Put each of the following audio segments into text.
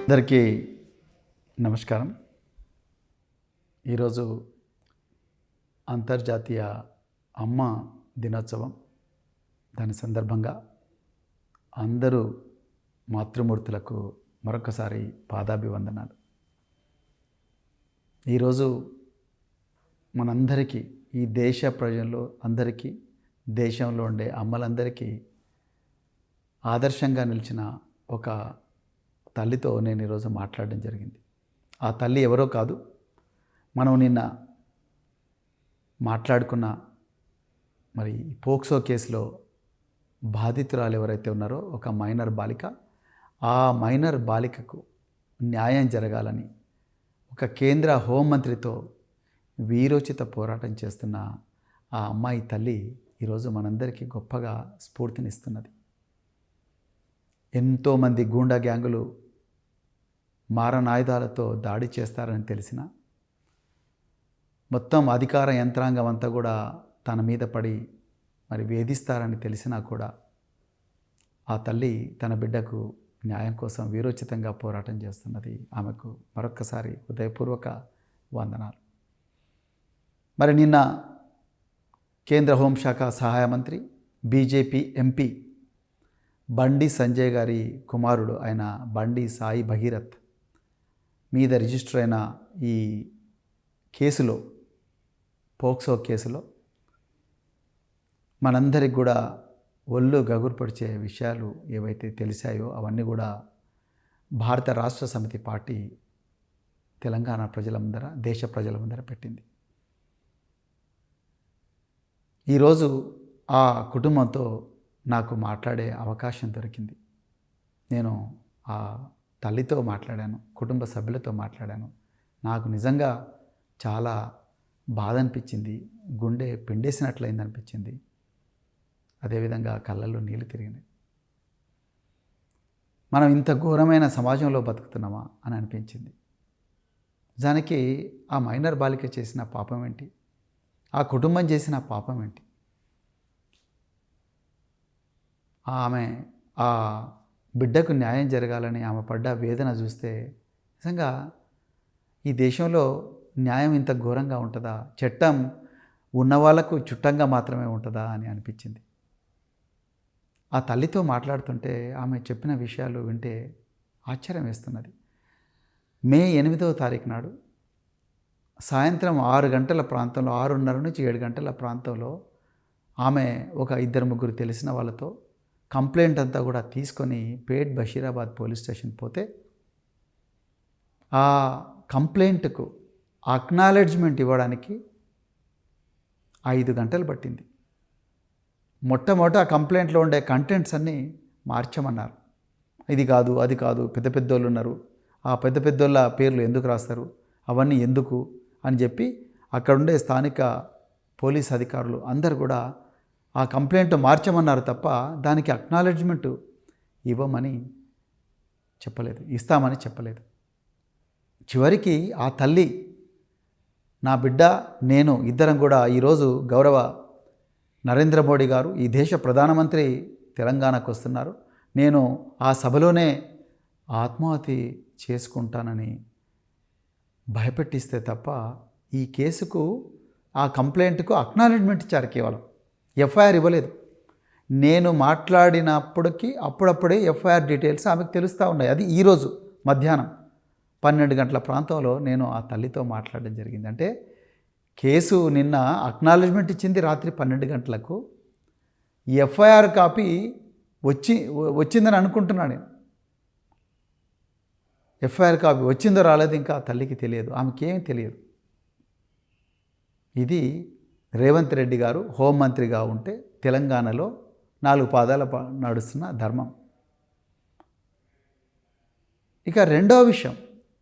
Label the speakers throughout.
Speaker 1: అందరికీ నమస్కారం. ఈరోజు అంతర్జాతీయ అమ్మ దినోత్సవం. దాని సందర్భంగా అందరూ మాతృమూర్తులకు మరొకసారి పాదాభివందనాలు. ఈరోజు మనందరికీ, ఈ దేశ ప్రజల్లో అందరికీ, దేశంలో ఉండే అమ్మలందరికీ ఆదర్శంగా నిలిచిన ఒక తల్లితో నేను ఈరోజు మాట్లాడడం జరిగింది. ఆ తల్లి ఎవరో కాదు, మనం నిన్న మాట్లాడుకున్న మరి పోక్సో కేసులో బాధితురాలు ఎవరైతే ఉన్నారో ఒక మైనర్ బాలిక, ఆ మైనర్ బాలికకు న్యాయం జరగాలని ఒక కేంద్ర హోంమంత్రితో వీరోచిత పోరాటం చేస్తున్న ఆ అమ్మాయి తల్లి ఈరోజు మనందరికీ గొప్పగా స్ఫూర్తినిస్తున్నది. ఎంతోమంది గూండా గ్యాంగులు మారణాయుధాలతో దాడి చేస్తారని తెలిసిన, మొత్తం అధికార యంత్రాంగం అంతా కూడా తన మీద పడి మరి వేధిస్తారని తెలిసినా కూడా ఆ తల్లి తన బిడ్డకు న్యాయం కోసం వీరోచితంగా పోరాటం చేస్తున్నది. ఆమెకు మరొక్కసారి హృదయపూర్వక వందనాలు. మరి నిన్న కేంద్ర హోంశాఖ సహాయ మంత్రి, బీజేపీ ఎంపీ బండి సంజయ్ గారి కుమారుడు అయిన బండి సాయి భగీరథ్ మీద రిజిస్టర్ అయిన ఈ కేసులో, పోక్సో కేసులో మనందరికి కూడా ఒళ్ళు గగురుపరిచే విషయాలు ఏవైతే తెలిసాయో అవన్నీ కూడా భారత రాష్ట్ర సమితి పార్టీ తెలంగాణ ప్రజల ముందర, దేశ ప్రజల ముందర పెట్టింది. ఈరోజు ఆ కుటుంబంతో నాకు మాట్లాడే అవకాశం దొరికింది. నేను ఆ తల్లితో మాట్లాడాను, కుటుంబ సభ్యులతో మాట్లాడాను. నాకు నిజంగా చాలా బాధ అనిపించింది, గుండె పిండేసినట్లయింది అనిపించింది. అదేవిధంగా కళ్ళల్లో నీళ్ళు తిరిగినాయి. మనం ఇంత ఘోరమైన సమాజంలో బతుకుతున్నామా అని అనిపించింది. నిజానికి ఆ మైనర్ బాలిక చేసిన పాపం ఏంటి, ఆ కుటుంబం చేసిన పాపం ఏంటి? ఆమె ఆ బిడ్డకు న్యాయం జరగాలని ఆమె పడ్డ వేదన చూస్తే నిజంగా ఈ దేశంలో న్యాయం ఇంత ఘోరంగా ఉంటుందా? చట్టం ఉన్న వాళ్ళకు చుట్టంగా మాత్రమే ఉంటుందా అని అనిపించింది. ఆ తల్లితో మాట్లాడుతుంటే ఆమె చెప్పిన విషయాలు వింటే ఆశ్చర్యం వేస్తున్నది. మే 8వ తారీఖు నాడు సాయంత్రం 6 గంటల ప్రాంతంలో, 6:30 నుంచి 7 గంటల ప్రాంతంలో ఆమె ఒక 2-3 తెలిసిన వాళ్ళతో కంప్లైంట్ అంతా కూడా తీసుకొని పేట్ బషీరాబాద్ పోలీస్ స్టేషన్ పోతే ఆ కంప్లైంట్కు అక్నాలెడ్జ్మెంట్ ఇవ్వడానికి 5 గంటలు పట్టింది. మొట్టమొదట ఆ కంప్లైంట్లో ఉండే కంటెంట్స్ అన్నీ మార్చమన్నారు. ఇది కాదు, అది కాదు, పెద్ద పెద్దోళ్ళు ఉన్నారు, ఆ పెద్ద పెద్దోళ్ళ పేర్లు ఎందుకు రాస్తారు, అవన్నీ ఎందుకు అని చెప్పి అక్కడుండే స్థానిక పోలీస్ అధికారులు అందరు కూడా ఆ కంప్లైంట్ మార్చమన్నారు తప్ప దానికి అక్నాలెడ్జ్మెంట్ ఇవ్వమని చెప్పలేదు, ఇస్తామని చెప్పలేదు. చివరికి ఆ తల్లి, నా బిడ్డ, నేను ఇద్దరం కూడా ఈరోజు గౌరవ నరేంద్ర మోడీ గారు, ఈ దేశ ప్రధానమంత్రి తెలంగాణకు వస్తున్నారు, నేను ఆ సభలోనే ఆత్మహత్య చేసుకుంటానని భయపెట్టిస్తే తప్ప ఈ కేసుకు, ఆ కంప్లైంట్కు అక్నాలెడ్జ్మెంట్ ఇచ్చారు, కేవలం ఎఫ్ఐఆర్ ఇవ్వలేదు. నేను మాట్లాడినప్పటికీ అప్పుడప్పుడే ఎఫ్ఐఆర్ డీటెయిల్స్ ఆమెకు తెలుస్తూ ఉన్నాయి. అది ఈరోజు మధ్యాహ్నం 12 గంటల ప్రాంతంలో నేను ఆ తల్లితో మాట్లాడడం జరిగింది. అంటే కేసు నిన్న అక్నాలెడ్జ్మెంట్ ఇచ్చింది రాత్రి 12 గంటలకు, ఎఫ్ఐఆర్ కాపీ వచ్చిందని అనుకుంటున్నాను నేను. ఎఫ్ఐఆర్ కాపీ వచ్చిందో రాలేదు ఇంకా తల్లికి తెలియదు, ఆమెకేమీ తెలియదు. ఇది రేవంత్ రెడ్డి గారు హోంమంత్రిగా ఉంటే తెలంగాణలో 4 పాదాల నడుస్తున్న ధర్మం. ఇక రెండవ విషయం,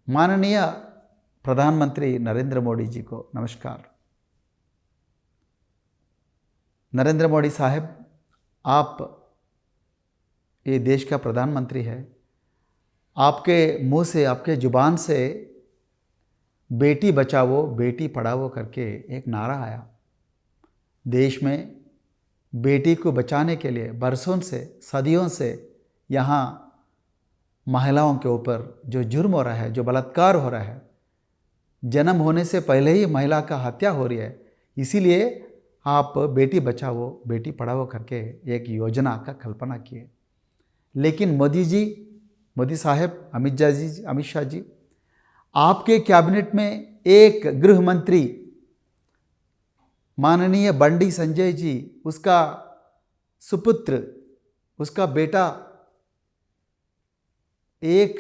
Speaker 1: माननीय प्रधानमंत्री नरेंद्र मोदी जी को नमस्कार। नरेंद्र मोदी साहब, आप ये देश का प्रधानमंत्री है, आपके मुंह से, आपके ज़ुबान से बेटी बचाओ बेटी पढ़ाओ करके एक नारा आया। देश में बेटी को बचाने के लिए बरसों से, सदियों से यहाँ महिलाओं के ऊपर जो जुर्म हो रहा है, जो बलात्कार हो रहा है, जन्म होने से पहले ही महिला का हत्या हो रही है, इसीलिए आप बेटी बचाओ बेटी पढ़ाओ करके एक योजना का कल्पना किए। लेकिन मोदी साहब, अमित शाह जी, आपके कैबिनेट में एक गृह मंत्री माननीय बंडी संजय जी, उसका सुपुत्र, उसका बेटा एक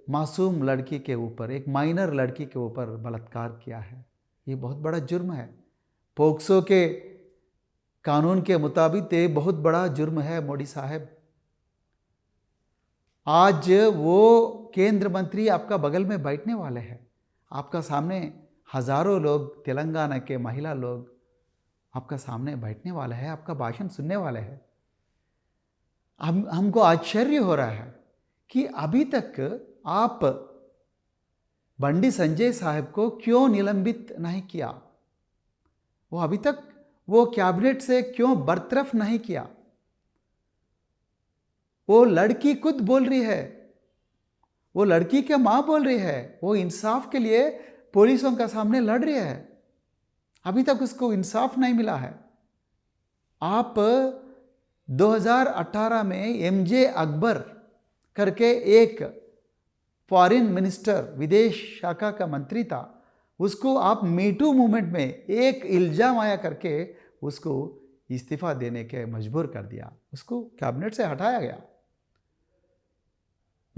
Speaker 1: मासूम लड़की के ऊपर, एक माइनर लड़की के ऊपर बलात्कार किया है। ये बहुत बड़ा जुर्म है। पोक्सो के कानून के मुताबिक ये बहुत बड़ा जुर्म है मोदी साहब। आज वो केंद्र मंत्री आपका बगल में बैठने वाले हैं, आपका सामने हजारों लोग, तेलंगाना के महिला लोग आपका सामने बैठने वाले हैं, आपका भाषण सुनने वाले हैं। हमको आश्चर्य हो रहा है कि अभी तक आप बंडी संजय साहब को क्यों निलंबित नहीं किया, वो अभी तक वो कैबिनेट से क्यों बरतरफ नहीं किया। वो लड़की खुद बोल रही है, वो लड़की के माँ बोल रही है, वो इंसाफ के लिए पुलिसों का सामने लड़ रही है, अभी तक उसको इंसाफ नहीं मिला है। आप 2018 में एमजे अकबर करके एक फॉरेन मिनिस्टर, विदेश शाखा का मंत्री था, उसको आप मीटू मूवमेंट में एक इल्जाम आया करके उसको इस्तीफा देने के मजबूर कर दिया, उसको कैबिनेट से हटाया गया।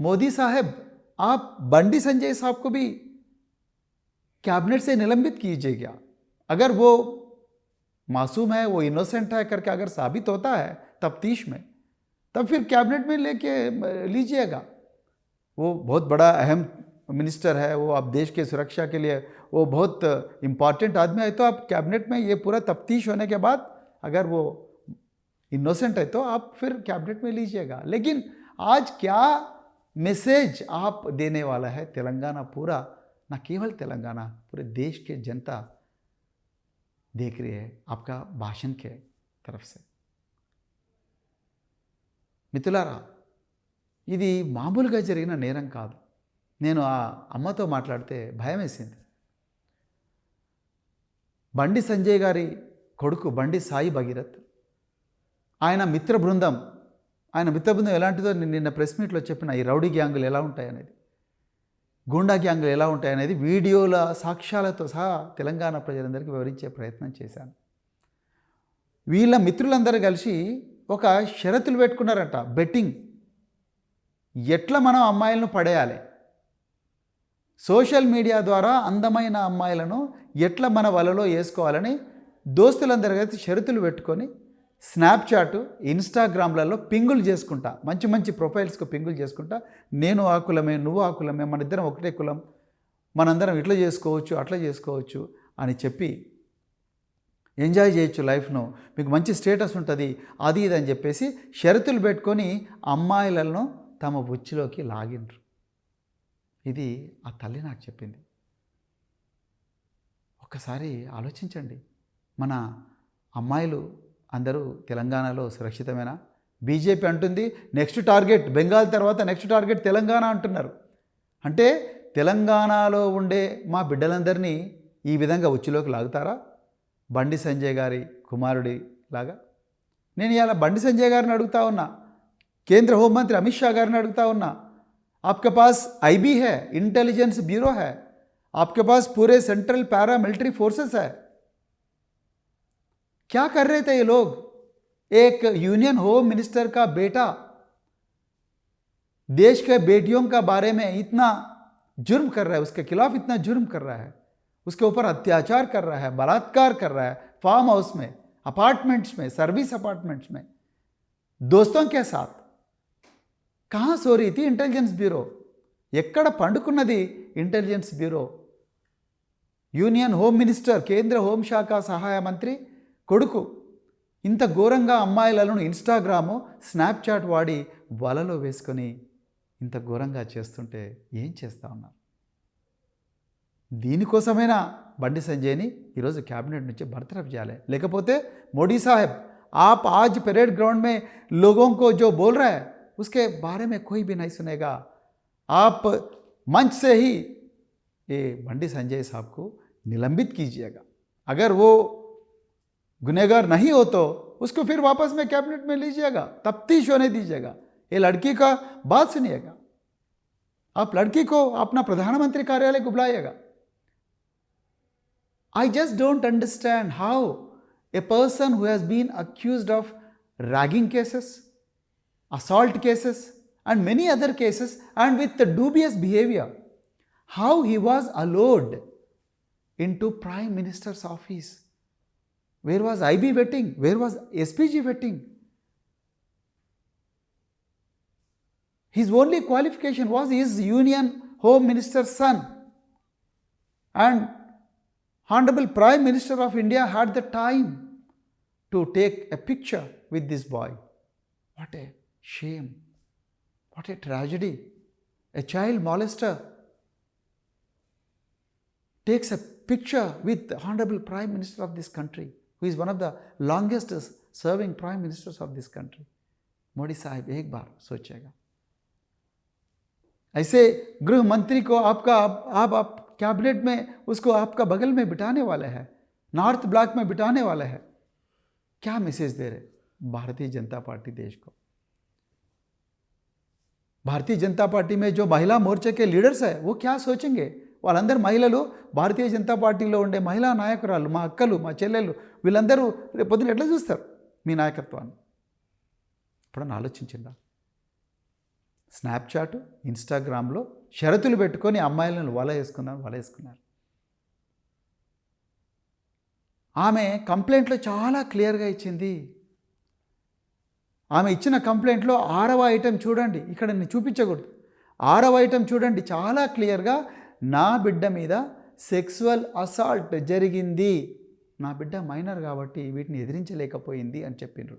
Speaker 1: मोदी साहब, आप बंडी संजय साहब को भी कैबिनेट से निलंबित कीजिएगा। अगर वो मासूम है, वो इनोसेंट है करके अगर साबित होता है तफ्तीश में, तब फिर कैबिनेट में लेके लीजिएगा। वो बहुत बड़ा अहम मिनिस्टर है, वो आप देश के सुरक्षा के लिए वो बहुत इम्पॉर्टेंट आदमी है, तो आप कैबिनेट में ये पूरा तफ्तीश होने के बाद अगर वो इनोसेंट है तो आप फिर कैबिनेट में लीजिएगा। लेकिन आज क्या मैसेज आप देने वाला है? तेलंगाना पूरा, ना केवल तेलंगाना, पूरे देश के जनता देख रही है आपका भाषण के तरफ से। మిత్రులారా, ఇది మామూలుగా జరిగిన నేరం కాదు. నేను ఆ అమ్మతో మాట్లాడితే భయం వేసింది. బండి సంజయ్ గారి కొడుకు బండి సాయి భగీరథ్, ఆయన మిత్ర బృందం ఎలాంటిదో నిన్న ప్రెస్ మీట్లో చెప్పిన, ఈ రౌడీ గ్యాంగులు ఎలా ఉంటాయనేది, గూండా గ్యాంగులు ఎలా ఉంటాయనేది వీడియోల సాక్ష్యాలతో సహా తెలంగాణ ప్రజలందరికీ వివరించే ప్రయత్నం చేశాను. వీళ్ళ మిత్రులందరూ కలిసి ఒక షరతులు పెట్టుకున్నారట, బెట్టింగ్. ఎట్లా మనం అమ్మాయిలను పడేయాలి, సోషల్ మీడియా ద్వారా అందమైన అమ్మాయిలను ఎట్లా మన వలలో వేసుకోవాలని దోస్తులందరూ కలిసి షరతులు పెట్టుకొని స్నాప్చాట్, ఇన్స్టాగ్రామ్లలో పింగులు చేసుకుంటా, మంచి మంచి ప్రొఫైల్స్కు పింగులు చేసుకుంటా, నేను ఆ కులమే, నువ్వు ఆ కులమే, మన ఇద్దరం ఒకటే కులం, మనందరం ఇట్లా చేసుకోవచ్చు అట్లా చేసుకోవచ్చు అని చెప్పి ఎంజాయ్ చేయొచ్చు లైఫ్ను, మీకు మంచి స్టేటస్ ఉంటుంది, అది ఇది అని చెప్పేసి షరతులు పెట్టుకొని అమ్మాయిలను తమ ఉచ్చులోకి లాగినరు. ఇది ఆ తల్లి నాకు చెప్పింది. ఒక్కసారి ఆలోచించండి, మన అమ్మాయిలు అందరూ తెలంగాణలో సురక్షితమేనా? బీజేపీ అంటుంది నెక్స్ట్ టార్గెట్ బెంగాల్ తర్వాత నెక్స్ట్ టార్గెట్ తెలంగాణ అంటున్నారు. అంటే తెలంగాణలో ఉండే మా బిడ్డలందరినీ ఈ విధంగా ఉచ్చులోకి లాగుతారా? బండి సంజయ్ గారి కుమారుడి లాగా. నేను ఇలా బండి సంజయ్ గారిని అడుగుతా ఉన్నా, కేంద్ర హోంమంత్రి అమిత్ షా గారిని అడుగుతా ఉన్నా, आपके पास IB है, इंटेलिजेंस ब्यूरो है, आपके पास पूरे सेंट्रल पैरा मिलिट्री फोर्सेस है, क्या कर रहे थे ये लोग? एक यूनियन होम मिनिस्टर का बेटा देश के बेटियों का बारे में इतना जुर्म कर रहा है, उसके खिलाफ इतना जुर्म कर रहा है, उसके ऊपर अत्याचार कर रहा है, बलात्कार कर रहा है, फार्म हाउस में, अपार्टमेंट्स में, सर्विस अपार्टमेंट्स में, दोस्तों के साथ. कहाँ सो रही थी इंटेलिजेंस ब्यूरो? ఎక్కడ పండుకున్నది intelligence bureau? Union home minister, కేంద్ర హోంశాఖ సహాయ మంత్రి కొడుకు ఇంత ఘోరంగా అమ్మాయిలను ఇన్స్టాగ్రాము, స్నాప్చాట్ వాడి వలలో వేసుకొని ఇంత ఘోరంగా చేస్తుంటే ఏం చేస్తా ఉన్నారు? దీనికోసమైనా బండి సంజయ్ని ఈరోజు క్యాబినెట్ నుంచి బర్తరఫ్ చేయాలి. లేకపోతే మోడీ సాహెబ్, आप आज परेड ग्राउंड में लोगों को जो बोल रहा है उसके बारे में कोई भी नहीं सुनेगा. आप मंच से ही ये बंडी संजय साहब को निलंबित कीजिएगा। अगर वो गुनहगार नहीं हो तो उसको फिर वापस में कैबिनेट में लीजिएगा, तफ्तीश होने दीजिएगा। ये लड़की का बात सुनिएगा, आप लड़की को अपना प्रधानमंत्री कार्यालय को बुलाइएगा। I just don't understand how a person who has been accused of ragging cases, assault cases, and many other cases, and with the dubious behavior, how he was allowed into Prime Minister's office. Where was IB vetting? Where was SPG vetting? His only qualification was his Union Home Minister's son. And Honorable Prime Minister of India had the time to take a picture with this boy. What a shame. What a tragedy. A child molester takes a picture with the Honorable Prime Minister of this country, who is one of the longest serving Prime Ministers of this country. Modi साहब एक बार सोचेगा। ऐसे गृह मंत्री को आप cabinet में उसको आपका बगल में बिठाने वाले हैं, नॉर्थ ब्लॉक में बिठाने वाले हैं। क्या मैसेज दे रहे भारतीय जनता पार्टी देश को? भारतीय जनता पार्टी में जो महिला मोर्चे के लीडर्स है वो क्या सोचेंगे? వాళ్ళందరూ మహిళలు, భారతీయ జనతా పార్టీలో ఉండే మహిళా నాయకురాలు, మా అక్కలు, మా చెల్లెళ్ళు, వీళ్ళందరూ రేపు పొద్దున ఎట్లా చూస్తారు మీ నాయకత్వాన్ని? ఎప్పుడన్నా ఆలోచించిందా? స్నాప్చాట్, ఇన్స్టాగ్రామ్లో షరతులు పెట్టుకొని అమ్మాయిలను వలేసుకున్నారు. ఆమె కంప్లైంట్లో చాలా క్లియర్గా ఇచ్చింది. ఆమె ఇచ్చిన కంప్లైంట్లో 6వ ఐటెం చూడండి, ఇక్కడ నేను చూపించకూడదు. 6వ ఐటెం చూడండి, చాలా క్లియర్గా నా బిడ్డ మీద సెక్సువల్ అసాల్ట్ జరిగింది, నా బిడ్డ మైనర్ కాబట్టి వీటిని ఎదిరించలేకపోయింది అని చెప్పిండ్రు.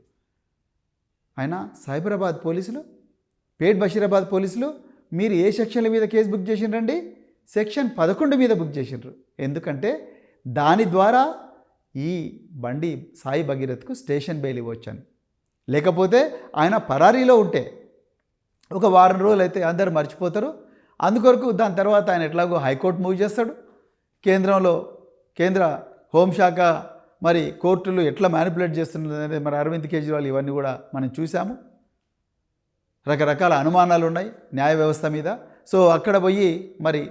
Speaker 1: ఆయన సైబరాబాద్ పోలీసులు, పేట్ బషీరాబాద్ పోలీసులు మీరు ఏ సెక్షన్ల మీద కేసు బుక్ చేసిండ్రండి? సెక్షన్ 11 మీద బుక్ చేసిండ్రు. ఎందుకంటే దాని ద్వారా ఈ బండి సాయి భగీరథ్కు స్టేషన్ బెయిల్ ఇవ్వచ్చని. లేకపోతే ఆయన పరారీలో ఉంటే ఒక వారం రోజులు అయితే అందరు మర్చిపోతారు. అందుకొరకు దాని తర్వాత ఆయన ఎట్లాగో హైకోర్టు మూవ్ చేస్తాడు. కేంద్ర హోంశాఖ మరి కోర్టులు ఎట్లా మ్యానిపులేట్ చేస్తున్నది మరి అరవింద్ కేజ్రీవాల్ ఇవన్నీ కూడా మనం చూసాము. రకరకాల అనుమానాలు ఉన్నాయి న్యాయ వ్యవస్థ మీద. సో అక్కడ పోయి మరి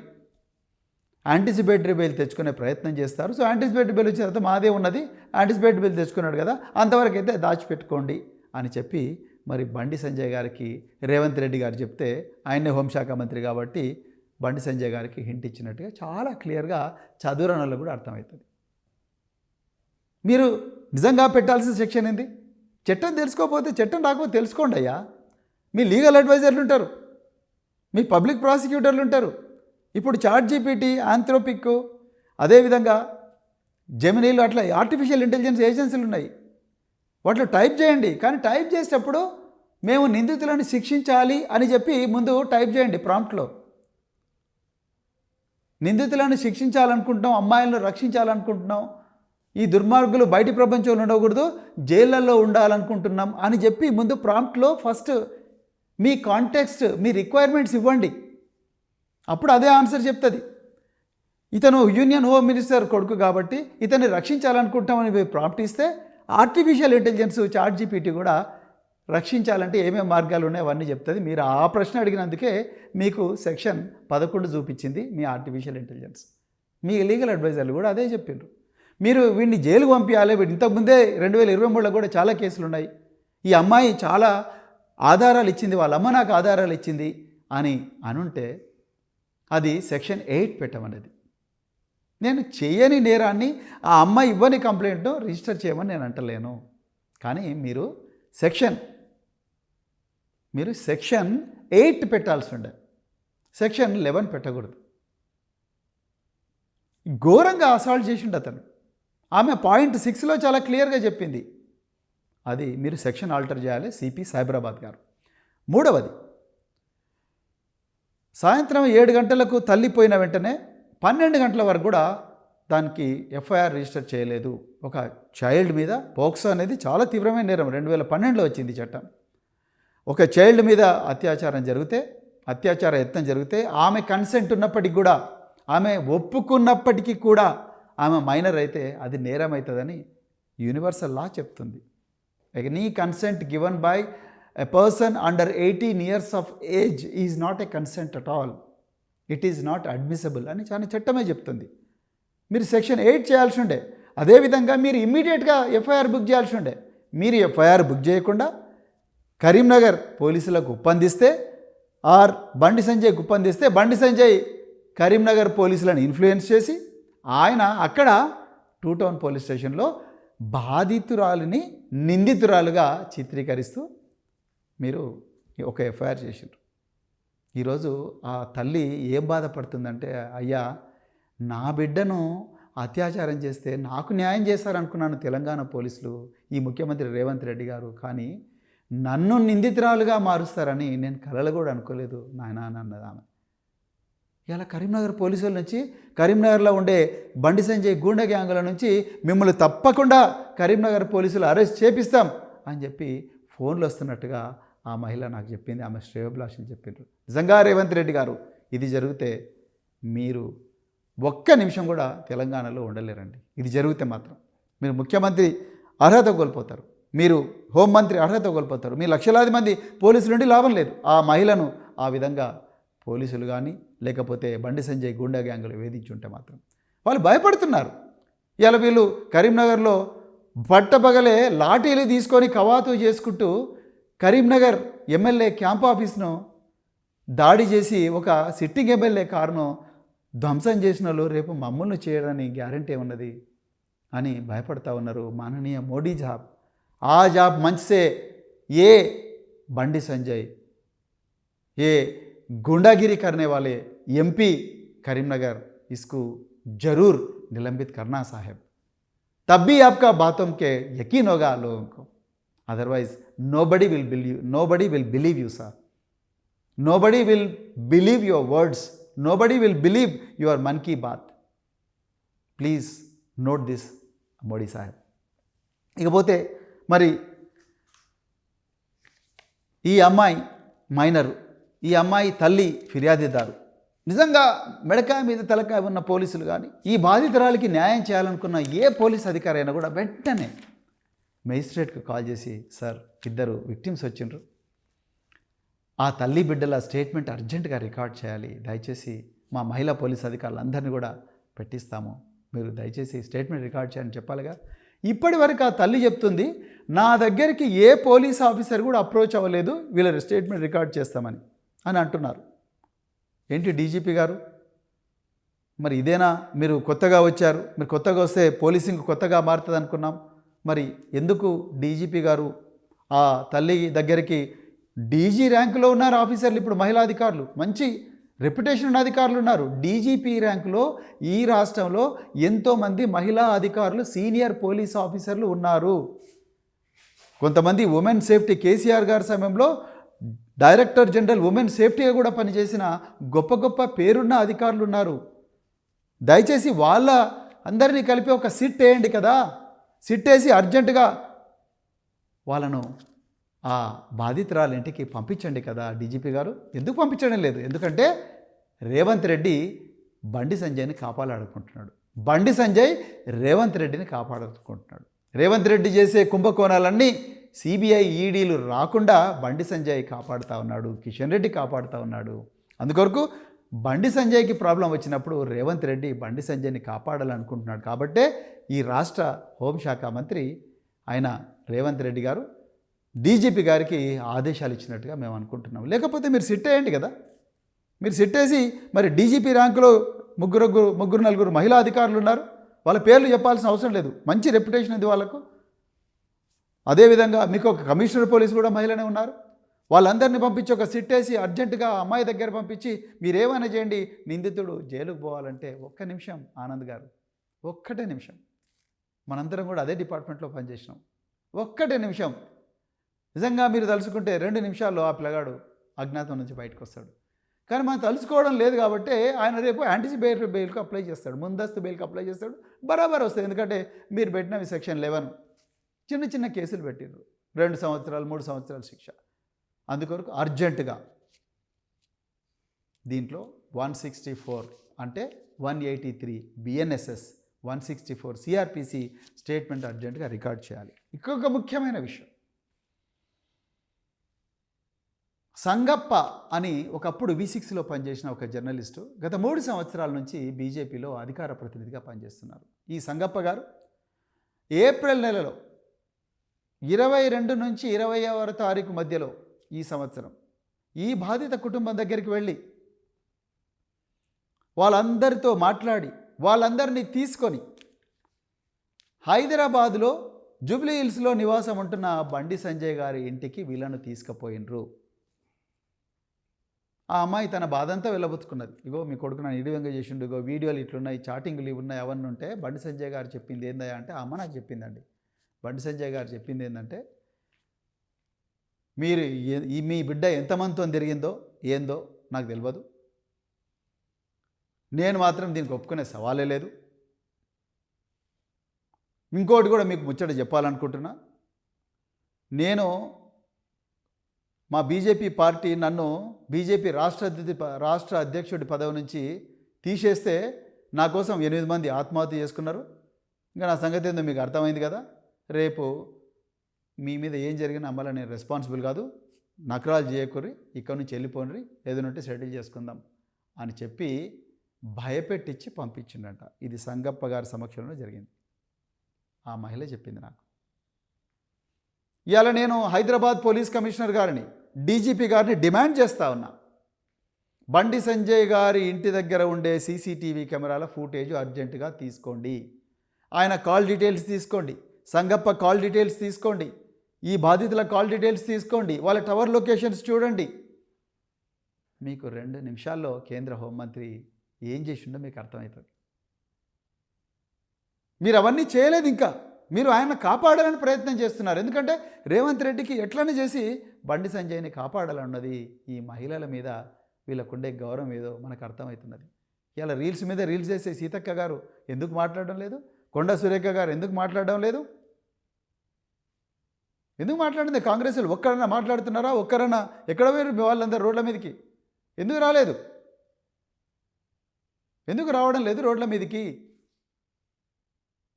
Speaker 1: యాంటిసిపేటరీ బెయిల్ తెచ్చుకునే ప్రయత్నం చేస్తారు. సో యాంటిసిపేటరీ బెయిల్ వచ్చిన తర్వాత మాదే ఉన్నది, యాంటిసిపేటరీ బెయిల్ తెచ్చుకున్నాడు కదా, అంతవరకు అయితే దాచిపెట్టుకోండి అని చెప్పి మరి బండి సంజయ్ గారికి రేవంత్ రెడ్డి గారు చెప్తే, ఆయనే హోంశాఖ మంత్రి కాబట్టి బండి సంజయ్ గారికి హింట్ ఇచ్చినట్టుగా చాలా క్లియర్గా చదువురాని వాళ్ళకు కూడా అర్థమవుతుంది. మీరు నిజంగా పెట్టాల్సిన సెక్షన్ ఏంది? చట్టం తెలుసుకోకపోతే, చట్టం రాకపోతే తెలుసుకోండి అయ్యా. మీ లీగల్ అడ్వైజర్లు ఉంటారు, మీ పబ్లిక్ ప్రాసిక్యూటర్లు ఉంటారు. ఇప్పుడు చాట్ జీపీటీ, ఆంథ్రోపిక్, అదేవిధంగా జెమినీలు, అట్లా ఆర్టిఫిషియల్ ఇంటెలిజెన్స్ ఏజెన్సీలు ఉన్నాయి. వాటిలో టైప్ చేయండి. కానీ టైప్ చేసేటప్పుడు మేము నిందితులను శిక్షించాలి అని చెప్పి ముందు టైప్ చేయండి ప్రాంప్ట్లో. నిందితులను శిక్షించాలనుకుంటున్నాం, అమ్మాయిలను రక్షించాలనుకుంటున్నాం, ఈ దుర్మార్గులు బయటి ప్రపంచంలో ఉండకూడదు, జైళ్ళల్లో ఉండాలనుకుంటున్నాం అని చెప్పి ముందు ప్రాంప్ట్లో ఫస్ట్ మీ కాంటెక్స్ట్, మీ రిక్వైర్మెంట్స్ ఇవ్వండి. అప్పుడు అదే ఆన్సర్ చెప్తుంది. ఇతను యూనియన్ హోమ్ మినిస్టర్ కొడుకు కాబట్టి ఇతన్ని రక్షించాలనుకుంటామని ప్రాంప్ట్ ఇస్తే ఆర్టిఫిషియల్ ఇంటెలిజెన్స్ చాట్ జీపీటీ కూడా రక్షించాలంటే ఏమేమి మార్గాలు ఉన్నాయో అవన్నీ చెప్తుంది. మీరు ఆ ప్రశ్న అడిగినందుకే మీకు సెక్షన్ 11 చూపించింది మీ ఆర్టిఫిషియల్ ఇంటెలిజెన్స్. మీ లీగల్ అడ్వైజర్లు కూడా అదే చెప్పిండ్రు. మీరు వీడిని జైలుకు పంపించాలి. వీడు ఇంతకుముందే 2023లో కూడా చాలా కేసులు ఉన్నాయి. ఈ అమ్మాయి చాలా ఆధారాలు ఇచ్చింది, వాళ్ళ అమ్మ నాకు ఆధారాలు ఇచ్చింది అని అనుంటే అది సెక్షన్ 8 పెట్టమనేది. నేను చేయని నేరాన్ని ఆ అమ్మాయి ఇవ్వని కంప్లైంట్ను రిజిస్టర్ చేయమని నేను అంటలేను. కానీ మీరు సెక్షన్ 8 పెట్టాల్సి ఉండే, సెక్షన్ 11 పెట్టకూడదు. ఘోరంగా అసాల్ట్ చేసిండు అతను. ఆమె పాయింట్ 6లో చాలా క్లియర్గా చెప్పింది. అది మీరు సెక్షన్ ఆల్టర్ చేయాలి, సిపి సైబరాబాద్ గారు. 3వది, సాయంత్రం 7 గంటలకు తల్లిపోయిన వెంటనే 12 గంటల వరకు కూడా దానికి ఎఫ్ఐఆర్ రిజిస్టర్ చేయలేదు. ఒక చైల్డ్ మీద పోక్సో అనేది చాలా తీవ్రమైన నేరం, 2012లో వచ్చింది చట్టం. ఒక చైల్డ్ మీద అత్యాచారం జరిగితే అత్యాచార యత్నం జరిగితే ఆమె కన్సెంట్ ఉన్నప్పటికీ కూడా, ఆమె ఒప్పుకున్నప్పటికీ కూడా ఆమె మైనర్ అయితే అది నేరం అవుతుందని యూనివర్సల్ లా చెప్తుంది. Any consent given by a person under 18 years of age is not a consent at all, it is not admissible అని చాలా చట్టమే చెప్తుంది. మీరు సెక్షన్ 8 చేయాల్సి ఉండే. అదేవిధంగా మీరు ఇమ్మీడియట్గా ఎఫ్ఐఆర్ బుక్ చేయాల్సి ఉండే. మీరు ఎఫ్ఐఆర్ బుక్ చేయకుండా కరీంనగర్ పోలీసులకు ఒప్పందిస్తే, ఆర్ బండి సంజయ్కి ఒప్పందిస్తే, బండి సంజయ్ కరీంనగర్ పోలీసులను ఇన్ఫ్లుయెన్స్ చేసి ఆయన అక్కడ 2 Town పోలీస్ స్టేషన్లో బాధితురాలిని నిందితురాలుగా చిత్రీకరిస్తూ మీరు ఒక ఎఫ్ఐఆర్ చేశారు. ఈరోజు ఆ తల్లి ఏం బాధపడుతుందంటే, అయ్యా నా బిడ్డను అత్యాచారం చేస్తే నాకు న్యాయం చేస్తారనుకున్నాను తెలంగాణ పోలీసులు, ఈ ముఖ్యమంత్రి రేవంత్ రెడ్డి గారు, కానీ నన్ను నిందితురాలుగా మారుస్తారని నేను కలలు కూడా అనుకోలేదు నాయన అని అన్నది ఆమె. ఇలా కరీంనగర్ పోలీసుల నుంచి, కరీంనగర్లో ఉండే బండి సంజయ్ గూండా గ్యాంగుల నుంచి మిమ్మల్ని తప్పకుండా కరీంనగర్ పోలీసులు అరెస్ట్ చేపిస్తాం అని చెప్పి ఫోన్లు వస్తున్నట్టుగా ఆ మహిళ నాకు చెప్పింది, ఆమె శ్రేయోభిలాషులు చెప్పిండ్రు. నిజంగా రేవంత్ రెడ్డి గారు ఇది జరిగితే మీరు ఒక్క నిమిషం కూడా తెలంగాణలో ఉండలేరండి. ఇది జరిగితే మాత్రం మీరు ముఖ్యమంత్రి అర్హత కోల్పోతారు, మీరు హోంమంత్రి అర్హత కోల్పోతారు, మీ లక్షలాది మంది పోలీసుల నుండి లాభం లేదు. ఆ మహిళను ఆ విధంగా పోలీసులు కానీ లేకపోతే బండి సంజయ్ గూండా గ్యాంగులు వేధించుంటే మాత్రం వాళ్ళు భయపడుతున్నారు. ఇలా వీళ్ళు కరీంనగర్లో పట్టపగలే లాఠీలు తీసుకొని కవాతు చేసుకుంటూ కరీంనగర్ ఎమ్మెల్యే క్యాంప్ ఆఫీస్ను దాడి చేసి ఒక సిట్టింగ్ ఎమ్మెల్యే కారును ధ్వంసం చేసిన వాళ్ళు రేపు మమ్మల్ని చేయడానికి గ్యారంటీ ఉన్నది అని భయపడతా ఉన్నారు. మాననీయ మోడీ జాబ్ ఆ జాబ్ మంచిసే ఏ బండి సంజయ్ ఏ गुंडागिरी करने वाले एमपी करीमनगर इसको जरूर निलंबित करना साहब, तब भी आपका बातों के यकीन होगा लोगों को, otherwise nobody will believe you sir, nobody will believe your words, nobody will believe your मन की बात. Please note this Modi Saheb. ఇకపోతే మరి ఈ అమ్మాయి మైనరు, ఈ అమ్మాయి తల్లి ఫిర్యాదుదారు. నిజంగా మెడకాయ మీద తలకాయ ఉన్న పోలీసులు కానీ ఈ బాధితురాలికి న్యాయం చేయాలనుకున్న ఏ పోలీస్ అధికారి అయినా కూడా వెంటనే మెజిస్ట్రేట్కి కాల్ చేసి, సార్ ఇద్దరు విక్టిమ్స్ వచ్చిండ్రు, ఆ తల్లి బిడ్డల స్టేట్మెంట్ అర్జెంటుగా రికార్డ్ చేయాలి, దయచేసి మా మహిళా పోలీస్ అధికారులందరినీ కూడా పెట్టిస్తాము, మీరు దయచేసి స్టేట్మెంట్ రికార్డ్ చేయాలని చెప్పాలిగా. ఇప్పటి వరకు ఆ తల్లి చెప్తుంది, నా దగ్గరికి ఏ పోలీస్ ఆఫీసర్ కూడా అప్రోచ్ అవ్వలేదు, వీళ్ళ స్టేట్మెంట్ రికార్డ్ చేస్తామని అని అంటున్నారు. ఏంటి డీజీపీ గారు, మరి ఇదేనా మీరు కొత్తగా వచ్చారు, మీరు కొత్తగా వస్తే పోలీసింగ్ కొత్తగా మారుతుంది అనుకున్నాం, మరి ఎందుకు డీజీపీ గారు ఆ తల్లి దగ్గరికి, డీజీ ర్యాంకులో ఉన్నారు ఆఫీసర్లు, ఇప్పుడు మహిళా అధికారులు మంచి రెప్యుటేషన్ ఉన్న అధికారులు ఉన్నారు. డీజీపీ ర్యాంకులో ఈ రాష్ట్రంలో ఎంతోమంది మహిళా అధికారులు సీనియర్ పోలీస్ ఆఫీసర్లు ఉన్నారు. కొంతమంది ఉమెన్ సేఫ్టీ, కేసీఆర్ గారి సమయంలో డైరెక్టర్ జనరల్ ఉమెన్ సేఫ్టీగా కూడా పనిచేసిన గొప్ప గొప్ప పేరున్న అధికారులు ఉన్నారు. దయచేసి వాళ్ళ అందరినీ కలిపి ఒక సిట్ వేయండి కదా, సిట్ వేసి అర్జెంటుగా వాళ్ళను ఆ బాధితురాలు ఇంటికి పంపించండి కదా డీజీపీ గారు. ఎందుకు పంపించడం లేదు, ఎందుకంటే రేవంత్ రెడ్డి బండి సంజయ్ని కాపాడాలనుకుంటున్నాడు, బండి సంజయ్ రేవంత్ రెడ్డిని కాపాడాలనుకుంటున్నాడు. రేవంత్ రెడ్డి చేసే కుంభకోణాలన్నీ సిబిఐ ఈడీలు రాకుండా బండి సంజయ్ కాపాడుతూ ఉన్నాడు, కిషన్ రెడ్డి కాపాడుతూ ఉన్నాడు. అందుకొరకు బండి సంజయ్కి ప్రాబ్లం వచ్చినప్పుడు రేవంత్ రెడ్డి బండి సంజయ్ని కాపాడాలనుకుంటున్నాడు. కాబట్టే ఈ రాష్ట్ర హోంశాఖ మంత్రి ఆయన రేవంత్ రెడ్డి గారు డీజీపీ గారికి ఆదేశాలు ఇచ్చినట్టుగా మేము అనుకుంటున్నాం. లేకపోతే మీరు సిట్ వేయండి కదా, మీరు సిట్ వేసి మరి డీజీపీ ర్యాంకులో ముగ్గురు నలుగురు మహిళా అధికారులు ఉన్నారు, వాళ్ళ పేర్లు చెప్పాల్సిన అవసరం లేదు, మంచి రెప్యుటేషన్ ఉంది వాళ్ళకు. అదేవిధంగా మీకు ఒక కమిషనర్ పోలీసు కూడా మహిళనే ఉన్నారు, వాళ్ళందరినీ పంపించి ఒక సిట్ వేసి అర్జెంటుగా అమ్మాయి దగ్గర పంపించి మీరేమైనా చేయండి, నిందితుడు జైలుకు పోవాలంటే ఒక్క నిమిషం ఆనంద్ గారు, ఒక్కటే నిమిషం. మనందరం కూడా అదే డిపార్ట్మెంట్లో పనిచేసినాం, ఒక్కటే నిమిషం. నిజంగా మీరు తలుచుకుంటే 2 నిమిషాల్లో ఆ పిల్లగాడు అజ్ఞాతం నుంచి బయటకు వస్తాడు. కానీ మనం తలుచుకోవడం లేదు కాబట్టి ఆయన రేపు యాంటిసిపేటరీ బెయిల్కి అప్లై చేస్తాడు, ముందస్తు బెయిల్కి అప్లై చేస్తాడు, బరాబర్ వస్తుంది. ఎందుకంటే మీరు పెట్టినవి సెక్షన్ 11 చిన్న చిన్న కేసులు పెట్టిండ్రు, 2 సంవత్సరాలు 3 సంవత్సరాల శిక్ష. అందుకొరకు అర్జెంటుగా దీంట్లో 164 అంటే 183 బిఎన్ఎస్ఎస్, 164 సిఆర్పిసి స్టేట్మెంట్ అర్జెంటుగా రికార్డ్ చేయాలి. ఇంకొక ముఖ్యమైన విషయం, సంగప్ప అని ఒకప్పుడు V6లో పనిచేసిన ఒక జర్నలిస్టు గత 3 సంవత్సరాల నుంచి బీజేపీలో అధికార ప్రతినిధిగా పనిచేస్తున్నారు. ఈ సంగప్ప గారు ఏప్రిల్ నెలలో 22 నుంచి 20వ తారీఖు మధ్యలో ఈ సంవత్సరం ఈ బాధిత కుటుంబం దగ్గరికి వెళ్ళి వాళ్ళందరితో మాట్లాడి వాళ్ళందరినీ తీసుకొని హైదరాబాదులో జూబ్లీ హిల్స్లో నివాసం ఉంటున్న బండి సంజయ్ గారి ఇంటికి వీళ్ళను తీసుకుపోయినరు. ఆ అమ్మాయి తన బాధంతా వెళ్ళబుచ్చుకున్నది. ఇగో మీ కొడుకు నన్ను ఇడివంగా చేసిండు, ఇగో వీడియోలు ఇట్లున్నాయి, చాటింగ్లు ఇవి ఉన్నాయి, అవన్నీ ఉంటే బండి సంజయ్ గారు చెప్పింది ఏందా అంటే, అమ్మ నాకు చెప్పిందండి, బండి సంజయ్ గారు చెప్పింది ఏంటంటే, మీరు మీ బిడ్డ ఎంతమందితో తిరిగిందో ఏందో నాకు తెలియదు, నేను మాత్రం దీనికి ఒప్పుకునే సవాలే లేదు. ఇంకోటి కూడా మీకు ముచ్చట చెప్పాలనుకుంటున్నా, నేను మా బీజేపీ పార్టీ నన్ను బీజేపీ రాష్ట్ర అధ్యక్షుడి పదవి నుంచి తీసేస్తే నా కోసం 8 మంది ఆత్మహత్య చేసుకున్నారు. ఇంకా నా సంగతి ఏందో మీకు అర్థమైంది కదా, రేపు మీ మీద ఏం జరిగినా అమ్మలా నేను రెస్పాన్సిబుల్ కాదు, నకరాలు చేయకూరి, ఇక్కడ నుంచి వెళ్ళిపోండి, ఏదైనా సెటిల్ చేసుకుందాం అని చెప్పి భయపెట్టించి పంపించిండట. ఇది సంగప్ప గారి సమక్షంలో జరిగింది. ఆ మహిళ చెప్పింది నాకు. ఇవాళ నేను హైదరాబాద్ పోలీస్ కమిషనర్ గారిని, డీజీపీ గారిని డిమాండ్ చేస్తూ ఉన్నా, బండి సంజయ్ గారి ఇంటి దగ్గర ఉండే సీసీటీవీ కెమెరాల ఫుటేజ్ అర్జెంటుగా తీసుకోండి, ఆయన కాల్ డీటెయిల్స్ తీసుకోండి, సంగప్ప కాల్ డీటెయిల్స్ తీసుకోండి, ఈ బాధితుల కాల్ డీటెయిల్స్ తీసుకోండి, వాళ్ళ టవర్ లొకేషన్స్ చూడండి. మీకు 2 నిమిషాల్లో కేంద్ర హోంమంత్రి ఏం చేసిండో మీకు అర్థమవుతుంది. మీరు అవన్నీ చేయలేదు, ఇంకా మీరు ఆయన కాపాడాలని ప్రయత్నం చేస్తున్నారు. ఎందుకంటే రేవంత్ రెడ్డికి ఎట్లనే చేసి బండి సంజయ్ని కాపాడాలన్నది ఈ మహిళల మీద వీళ్ళకుండే గౌరవం ఏదో మనకు అర్థమవుతున్నది. ఇలా రీల్స్ మీద రీల్స్ చేసే సీతక్క గారు ఎందుకు మాట్లాడడం లేదు, కొండా సురేఖ గారు ఎందుకు మాట్లాడడం లేదు, ఎందుకు మాట్లాడింది? కాంగ్రెస్లు ఒక్కరన్నా మాట్లాడుతున్నారా? ఒక్కరన్నా ఎక్కడ పోయారు మీ వాళ్ళందరూ రోడ్ల మీదకి? ఎందుకు రాలేదు? ఎందుకు రావడం లేదు రోడ్ల మీదకి?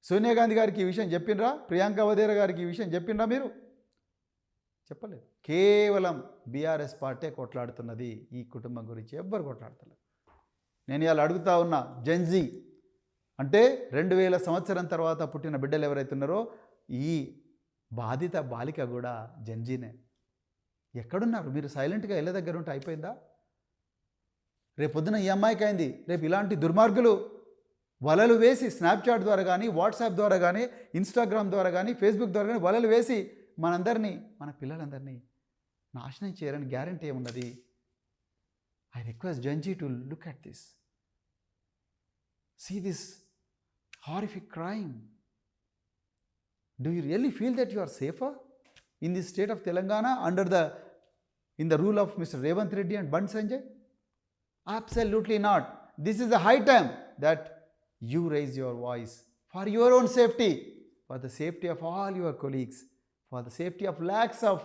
Speaker 1: సోనియా గాంధీ గారికి ఈ విషయం చెప్పినరా? ప్రియాంక వధేరా గారికి ఈ విషయం చెప్పినరా? మీరు చెప్పలేదు. కేవలం బీఆర్ఎస్ పార్టీ కొట్లాడుతున్నది ఈ కుటుంబం గురించి, ఎవ్వరు కొట్లాడతలేదు. నేను ఇవాళ అడుగుతా ఉన్నా, జెన్జీ అంటే 2000 సంవత్సరం తర్వాత పుట్టిన బిడ్డలు ఎవరైతే ఉన్నారో ఈ బాధిత బాలిక కూడా జెన్జీనే. ఎక్కడున్నారు మీరు? సైలెంట్గా ఇళ్ళ దగ్గర ఉంటే అయిపోయిందా? రేపు పొద్దున ఈ అమ్మాయికి అయింది, రేపు ఇలాంటి దుర్మార్గులు వలలు వేసి స్నాప్చాట్ ద్వారా కానీ, వాట్సాప్ ద్వారా కానీ, ఇన్స్టాగ్రామ్ ద్వారా కానీ, ఫేస్బుక్ ద్వారా కానీ వలలు వేసి మనందరినీ, మన పిల్లలందరినీ నాశనం చేయరని గ్యారంటీ ఏమున్నది? I request Gen Z to look at this, see this horrific crime. Do you really feel that you are safer in the state of Telangana in the rule of Mr. Revanth Reddy and Bandi Sanjay? Absolutely not. This is the high time that you raise your voice for your own safety, for the safety of all your colleagues, for the safety of lakhs of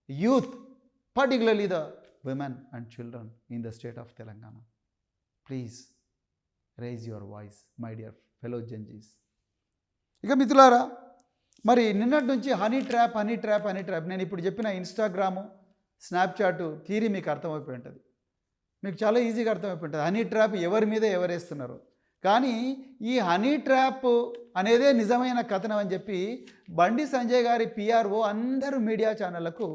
Speaker 1: youth, particularly the women and children in the state of Telangana. Please raise your voice, my dear fellow Genjis. ఇక మిత్రులారా, మరి నిన్నటి నుంచి honey trap నేను ఇప్పుడు చెప్పిన Instagram, Snapchat theory మీకు అర్థమైపోయి ఉంటుంది. మీకు చాలా ఈజీగా అర్థమైపోయి ఉంటుంది హనీ ట్రాప్ ఎవరి మీద ఎవరేస్తున్నారు. కానీ ఈ హనీ ట్రాప్ అనేదే నిజమైన కథనం అని చెప్పి బండి సంజయ్ గారి పిఆర్ఓ అందరూ మీడియా ఛానళ్లకు,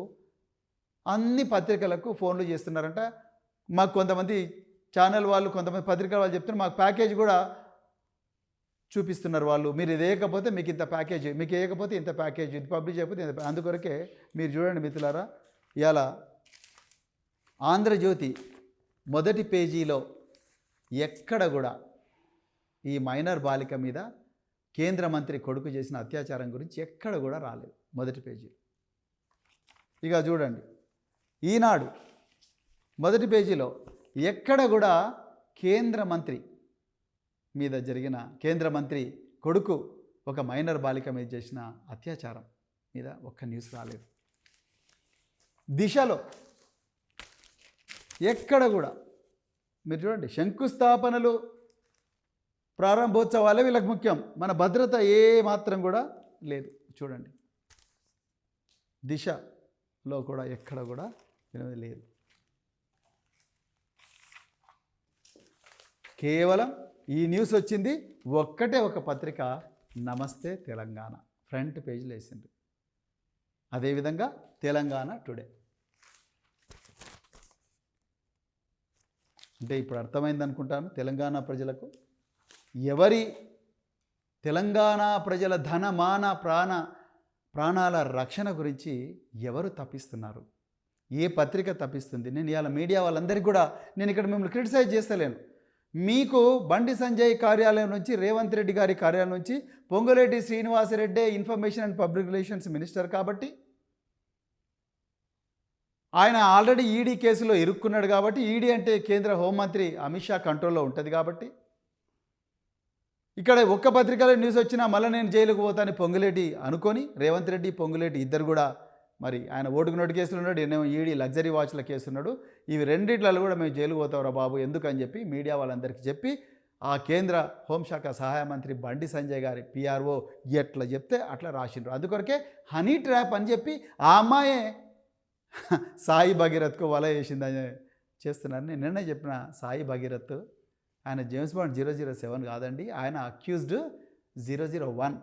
Speaker 1: అన్ని పత్రికలకు ఫోన్లు చేస్తున్నారంట. మాకు కొంతమంది ఛానల్ వాళ్ళు, కొంతమంది పత్రికల వాళ్ళు చెప్తున్నారు, మాకు ప్యాకేజ్ కూడా చూపిస్తున్నారు వాళ్ళు. మీరు ఇది వేయకపోతే మీకు ఇంత ప్యాకేజ్, మీకు వేయకపోతే ఇంత ప్యాకేజ్, ఇది పబ్లిష్ అయిపోతే ఇంత. అందుకొరకే మీరు చూడండి మిత్రులారా, ఇవాళ ఆంధ్రజ్యోతి మొదటి పేజీలో ఎక్కడ కూడా ఈ మైనర్ బాలిక మీద కేంద్ర మంత్రి కొడుకు చేసిన అత్యాచారం గురించి ఎక్కడ కూడా రాలేదు మొదటి పేజీలో. ఇక చూడండి, ఈనాడు మొదటి పేజీలో ఎక్కడ కూడా కేంద్ర మంత్రి మీద జరిగిన, కేంద్ర మంత్రి కొడుకు ఒక మైనర్ బాలిక మీద చేసిన అత్యాచారం మీద ఒక్క న్యూస్ రాలేదు. దిశలో ఎక్కడ కూడా మీరు చూడండి, శంకుస్థాపనలు ప్రారంభోత్సవాలే వీళ్ళకి ముఖ్యం. మన భద్రత ఏ మాత్రం కూడా లేదు. చూడండి, దిశలో కూడా ఎక్కడ కూడా లేదు. కేవలం ఈ న్యూస్ వచ్చింది ఒక్కటే ఒక పత్రిక, నమస్తే తెలంగాణ ఫ్రంట్ పేజీలో వేసింది. అదేవిధంగా తెలంగాణ టుడే. అంటే ఇప్పుడు అర్థమైంది అనుకుంటాను తెలంగాణ ప్రజలకు. తెలంగాణ ప్రజల ధన మాన ప్రాణాల రక్షణ గురించి ఎవరు తప్పిస్తున్నారు, ఏ పత్రిక తప్పిస్తుంది? నేను ఇవాళ మీడియా వాళ్ళందరికీ కూడా నేను ఇక్కడ మిమ్మల్ని క్రిటిసైజ్ చేస్తలేను. మీకు బండి సంజయ్ కార్యాలయం నుంచి, రేవంత్ రెడ్డి గారి కార్యాలయం నుంచి Ponguleti Srinivasa Reddy information and public relations minister కాబట్టి, ఆయన ఆల్రెడీ ఈడీ కేసులో ఇరుక్కున్నాడు కాబట్టి, ఈడీ అంటే కేంద్ర హోంమంత్రి అమిత్ షా కంట్రోల్లో ఉంటుంది కాబట్టి, ఇక్కడ ఒక్క పత్రికలో న్యూస్ వచ్చినా మళ్ళీ నేను జైలుకు పోతాను పొంగులేటి అనుకొని, రేవంత్ రెడ్డి పొంగులేటి ఇద్దరు కూడా మరి ఆయన ఓటుకు నోటు కేసులు ఉన్నాడు, ఎన్నేమో ఈడీ లగ్జరీ వాచ్ల కేసు ఉన్నాడు. ఇవి రెండిట్లలో కూడా మేము జైలుకు పోతావురా బాబు ఎందుకని చెప్పి మీడియా వాళ్ళందరికీ చెప్పి, ఆ కేంద్ర హోంశాఖ సహాయ మంత్రి బండి సంజయ్ గారి పిఆర్ఓ ఎట్లా చెప్తే అట్లా రాసిండ్రు. అందుకొరకే హనీ ట్రాప్ అని చెప్పి ఆ అమ్మాయే సాయి భగీరథ్కు వల వేసిందని చేస్తున్నారని నేను నిన్నే చెప్పిన. సాయి భగీరథ్ ఆయన జేమ్స్ బాండ్ 007 కాదండి, ఆయన అక్యూజ్డ్ 001.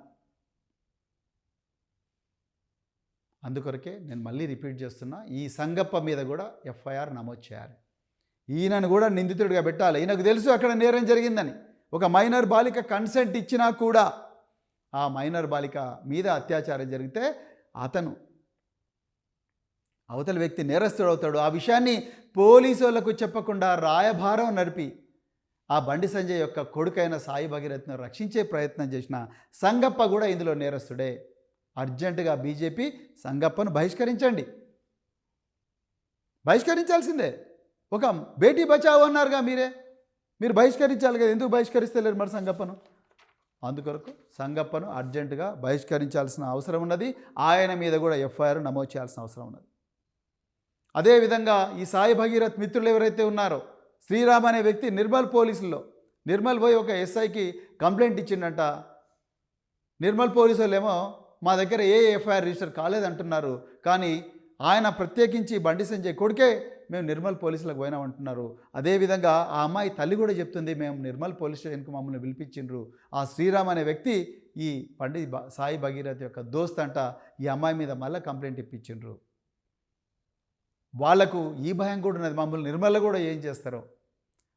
Speaker 1: అందుకొరకే నేను మళ్ళీ రిపీట్ చేస్తున్నా, ఈ సంగప్ప మీద కూడా ఎఫ్ఐఆర్ నమోదు చేయాలి. ఈయనను కూడా నిందితుడిగా పెట్టాలి. ఈయనకు తెలుసు అక్కడ నేరం జరిగిందని. ఒక మైనర్ బాలిక కన్సెంట్ ఇచ్చినా కూడా ఆ మైనర్ బాలిక మీద అత్యాచారం జరిగితే అతను అవతల వ్యక్తి నేరస్తుడు అవుతాడు. ఆ విషయాన్ని పోలీసు వాళ్ళకు చెప్పకుండా రాయభారం నడిపి ఆ బండి సంజయ్ యొక్క కొడుకైన సాయి భగీరథ్ను రక్షించే ప్రయత్నం చేసిన సంగప్ప కూడా ఇందులో నేరస్తుడే. అర్జెంటుగా బీజేపీ సంగప్పను బహిష్కరించండి, బహిష్కరించాల్సిందే. ఒక బేటీ బచావో అన్నారుగా మీరు బహిష్కరించాలి కదా, ఎందుకు బహిష్కరిస్తలేరు మరి సంగప్పను? అందుకొరకు సంగప్పను అర్జెంటుగా బహిష్కరించాల్సిన అవసరం ఉన్నది. ఆయన మీద కూడా ఎఫ్ఐఆర్ నమోదు చేయాల్సిన అవసరం ఉన్నది. అదేవిధంగా ఈ సాయి భగీరథ్ మిత్రులు ఎవరైతే ఉన్నారో, శ్రీరామ్ అనే వ్యక్తి నిర్మల్ పోయి ఒక ఎస్ఐకి కంప్లైంట్ ఇచ్చిండంట. నిర్మల్ పోలీసు వాళ్ళేమో మా దగ్గర ఏ ఎఫ్ఐఆర్ రిజిస్టర్ కాలేదంటున్నారు. కానీ ఆయన ప్రత్యేకించి బండి సంజయ్ కొడుకే మేము నిర్మల్ పోలీసులకు పోయినామంటున్నారు. అదేవిధంగా ఆ అమ్మాయి తల్లి కూడా చెప్తుంది, మేము నిర్మల్ పోలీస్ స్టేషన్కి మమ్మల్ని పిలిపించిండ్రు. ఆ శ్రీరామ్ అనే వ్యక్తి ఈ సాయి భగీరథ్ యొక్క దోస్త్ అంట. ఈ అమ్మాయి మీద మళ్ళీ కంప్లైంట్ ఇప్పించిండ్రు. వాళ్లకు ఈ భయం కూడా ఉన్నది, మమ్మల్ని నిర్మల్లో కూడా ఏం చేస్తారో,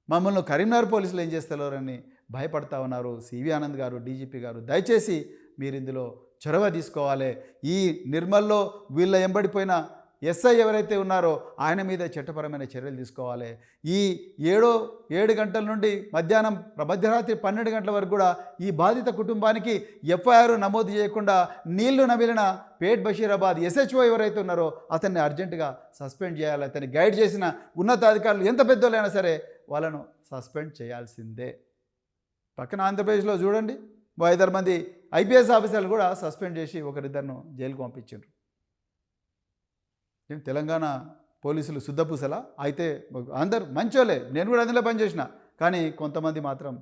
Speaker 1: మమ్మల్ని కరీంనగర్ పోలీసులు ఏం చేస్తారో అని భయపడతా ఉన్నారు. సివి ఆనంద్ గారు, డీజీపీ గారు, దయచేసి మీరు ఇందులో చొరవ తీసుకోవాలి. ఈ నిర్మల్లో వీళ్ళ ఎంబడిపోయిన ఎస్ఐ ఎవరైతే ఉన్నారో ఆయన మీద చట్టపరమైన చర్యలు తీసుకోవాలి. ఈ 7 గంటల నుండి మధ్యరాత్రి 12 గంటల వరకు కూడా ఈ బాధిత కుటుంబానికి ఎఫ్ఐఆర్ నమోదు చేయకుండా నీళ్లు నమిలిన పేట్ బషీరాబాద్ ఎస్హెచ్ఓ ఎవరైతే ఉన్నారో అతన్ని అర్జెంటుగా సస్పెండ్ చేయాలి. అతన్ని గైడ్ చేసిన ఉన్నతాధికారులు ఎంత పెద్దోళ్ళైనా సరే వాళ్ళను సస్పెండ్ చేయాల్సిందే. పక్కన ఆంధ్రప్రదేశ్లో చూడండి, 5 మంది ఐపీఎస్ ఆఫీసర్లు కూడా సస్పెండ్ చేసి ఒకరిద్దరిను జైలుకు పంపించారు. తెలంగాణ పోలీసులు శుద్ధపూసలా? అయితే అందరు మంచోలే, నేను కూడా అందులో పనిచేసిన. కానీ కొంతమంది మాత్రం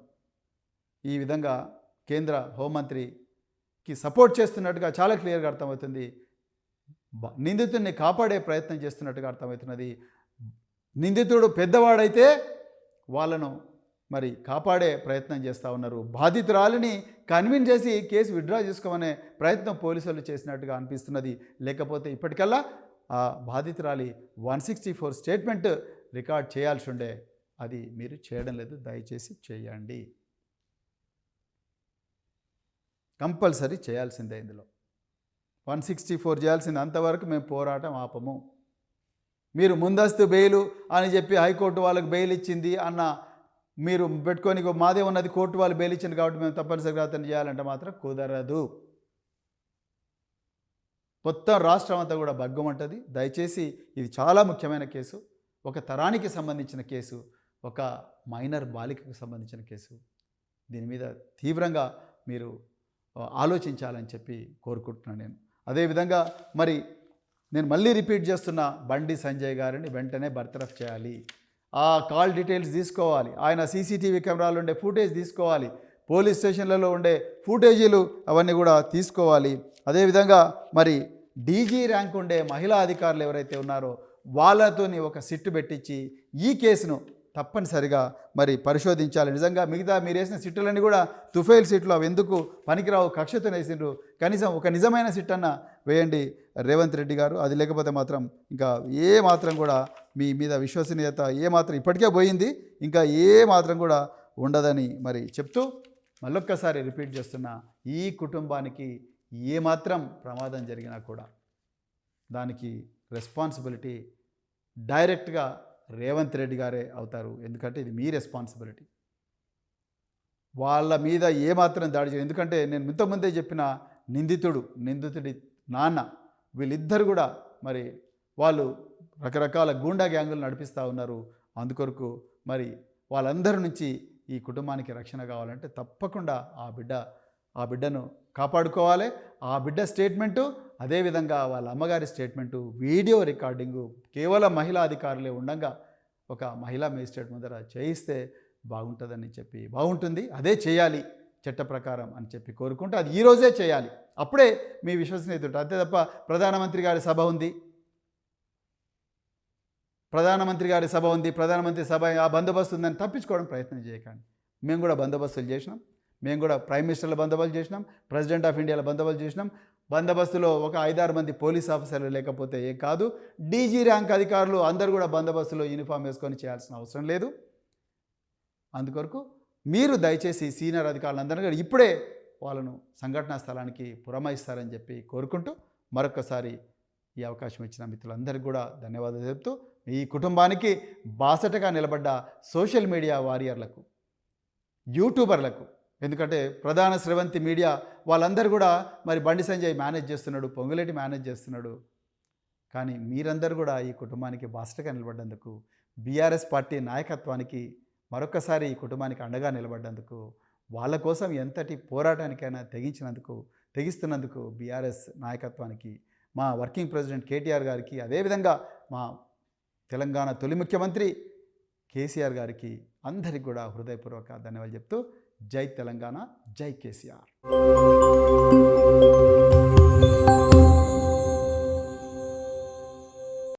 Speaker 1: ఈ విధంగా కేంద్ర హోంమంత్రికి సపోర్ట్ చేస్తున్నట్టుగా చాలా క్లియర్గా అర్థమవుతుంది. నిందితుడిని కాపాడే ప్రయత్నం చేస్తున్నట్టుగా అర్థమవుతున్నది. నిందితుడు పెద్దవాడైతే వాళ్ళను మరి కాపాడే ప్రయత్నం చేస్తూ ఉన్నారు. బాధితురాలిని కన్విన్స్ చేసి కేసు విత్డ్రా చేసుకోమనే ప్రయత్నం పోలీసులు చేసినట్టుగా అనిపిస్తున్నది. లేకపోతే ఇప్పటికల్లా ఆ బాధితురాలి 164 స్టేట్మెంట్ రికార్డ్ చేయాల్సి ఉండే, అది మీరు చేయడం లేదు. దయచేసి చేయండి, కంపల్సరీ చేయాల్సిందే. ఇందులో 164 చేయాల్సింది. అంతవరకు మేము పోరాటం ఆపము. మీరు ముందస్తు బెయిలు అని చెప్పి హైకోర్టు వాళ్ళకి బెయిల్ ఇచ్చింది అన్న మీరు పెట్టుకొని మాదే ఉన్నది, కోర్టు వాళ్ళు బెయిల్ ఇచ్చింది కాబట్టి మేము తప్పనిసరిగా అతను చేయాలంటే మాత్రం కుదరదు. మొత్తం రాష్ట్రం అంతా కూడా బగ్గమంటుంది. దయచేసి ఇది చాలా ముఖ్యమైన కేసు, ఒక తరానికి సంబంధించిన కేసు, ఒక మైనర్ బాలికకు సంబంధించిన కేసు. దీని మీద తీవ్రంగా మీరు ఆలోచించాలని చెప్పి కోరుకుంటున్నాను నేను. అదేవిధంగా మరి నేను మళ్ళీ రిపీట్ చేస్తున్నా, బండి సంజయ్ గారిని వెంటనే బర్తరఫ్ చేయాలి. ఆ కాల్ డీటెయిల్స్ తీసుకోవాలి, ఆయన సీసీటీవీ కెమెరాలు ఉండే ఫుటేజ్ తీసుకోవాలి, పోలీస్ స్టేషన్లలో ఉండే ఫుటేజీలు అవన్నీ కూడా తీసుకోవాలి. అదేవిధంగా మరి డీజీ ర్యాంక్ ఉండే మహిళా అధికారులు ఎవరైతే ఉన్నారో వాళ్ళతోని ఒక సిట్టు పెట్టించి ఈ కేసును తప్పనిసరిగా మరి పరిశోధించాలి. నిజంగా మిగతా మీరు వేసిన సిట్టులన్నీ కూడా తుఫైల్ సిట్లు, అవి ఎందుకు పనికిరావు, కక్షతో వేసిండ్రు. కనీసం ఒక నిజమైన సిట్ అన్న వేయండి రేవంత్ రెడ్డి గారు. అది లేకపోతే మాత్రం ఇంకా ఏ మాత్రం కూడా మీ మీద విశ్వసనీయత ఏ మాత్రం ఇప్పటికే పోయింది, ఇంకా ఏ మాత్రం కూడా ఉండదని మరి చెప్తూ మళ్ళొక్కసారి రిపీట్ చేస్తున్నా, ఈ కుటుంబానికి ఏ మాత్రం ప్రమాదం జరిగినా కూడా దానికి రెస్పాన్సిబిలిటీ డైరెక్ట్గా రేవంత్ రెడ్డి గారే అవుతారు. ఎందుకంటే ఇది మీ రెస్పాన్సిబిలిటీ. వాళ్ళ మీద ఏమాత్రం దాడి చేయదు. ఎందుకంటే నేను ఇంతకుముందే చెప్పిన నిందితుడి నాన్న వీళ్ళిద్దరు కూడా మరి వాళ్ళు రకరకాల గూండా గ్యాంగులు నడిపిస్తూ ఉన్నారు. అందుకొరకు మరి వాళ్ళందరి నుంచి ఈ కుటుంబానికి రక్షణ కావాలంటే తప్పకుండా ఆ బిడ్డను కాపాడుకోవాలి. ఆ బిడ్డ స్టేట్మెంటు, అదేవిధంగా వాళ్ళ అమ్మగారి స్టేట్మెంటు, వీడియో రికార్డింగు కేవలం మహిళా అధికారులే ఉండగా ఒక మహిళా మేజిస్ట్రేట్ ముందర చేయిస్తే బాగుంటుంది. అదే చేయాలి చట్ట ప్రకారం అని చెప్పి కోరుకుంటూ అది ఈరోజే చేయాలి. అప్పుడే మీ విశ్వసనీయత. అంతే తప్ప ప్రధానమంత్రి గారి సభ ఉంది, ప్రధానమంత్రి సభ ఆ బందోబస్తు ఉందని తప్పించుకోవడం ప్రయత్నం చేయకండి. మేము కూడా బందోబస్తులు చేసినాం, మేము కూడా ప్రైమ్ మినిస్టర్ల బందోబస్తు చేసినాం, ప్రెసిడెంట్ ఆఫ్ ఇండియాలో బందోబస్తు చేసినాం. బందోబస్తులో ఒక 5-6 మంది పోలీస్ ఆఫీసర్లు లేకపోతే ఏం కాదు. డీజీ ర్యాంక్ అధికారులు అందరూ కూడా బందోబస్తులో యూనిఫామ్ వేసుకొని చేయాల్సిన అవసరం లేదు. అందుకొరకు మీరు దయచేసి సీనియర్ అధికారులందరూ కూడా ఇప్పుడే వాళ్ళను సంఘటనా స్థలానికి పురమాయిస్తారని చెప్పి కోరుకుంటూ మరొకసారి ఈ అవకాశం ఇచ్చిన మిత్రులందరికీ కూడా ధన్యవాదాలు చెప్తూ, ఈ కుటుంబానికి బాసటగా నిలబడ్డ సోషల్ మీడియా వారియర్లకు, యూట్యూబర్లకు, ఎందుకంటే ప్రధాన స్రవంతి మీడియా వాళ్ళందరూ కూడా మరి బండి సంజయ్ మేనేజ్ చేస్తున్నాడు, పొంగులేటి మేనేజ్ చేస్తున్నాడు. కానీ మీరందరూ కూడా ఈ కుటుంబానికి బాసటగా నిలబడ్డందుకు, బీఆర్ఎస్ పార్టీ నాయకత్వానికి మరొకసారి ఈ కుటుంబానికి అండగా నిలబడ్డందుకు, వాళ్ళ కోసం ఎంతటి పోరాటానికైనా తెగిస్తున్నందుకు బీఆర్ఎస్ నాయకత్వానికి, మా వర్కింగ్ ప్రెసిడెంట్ కేటీఆర్ గారికి, అదేవిధంగా మా తెలంగాణ తొలి ముఖ్యమంత్రి కేసీఆర్ గారికి అందరికీ కూడా హృదయపూర్వక ధన్యవాదాలు చెప్తూ, జై తెలంగాణ, జై కేసీఆర్.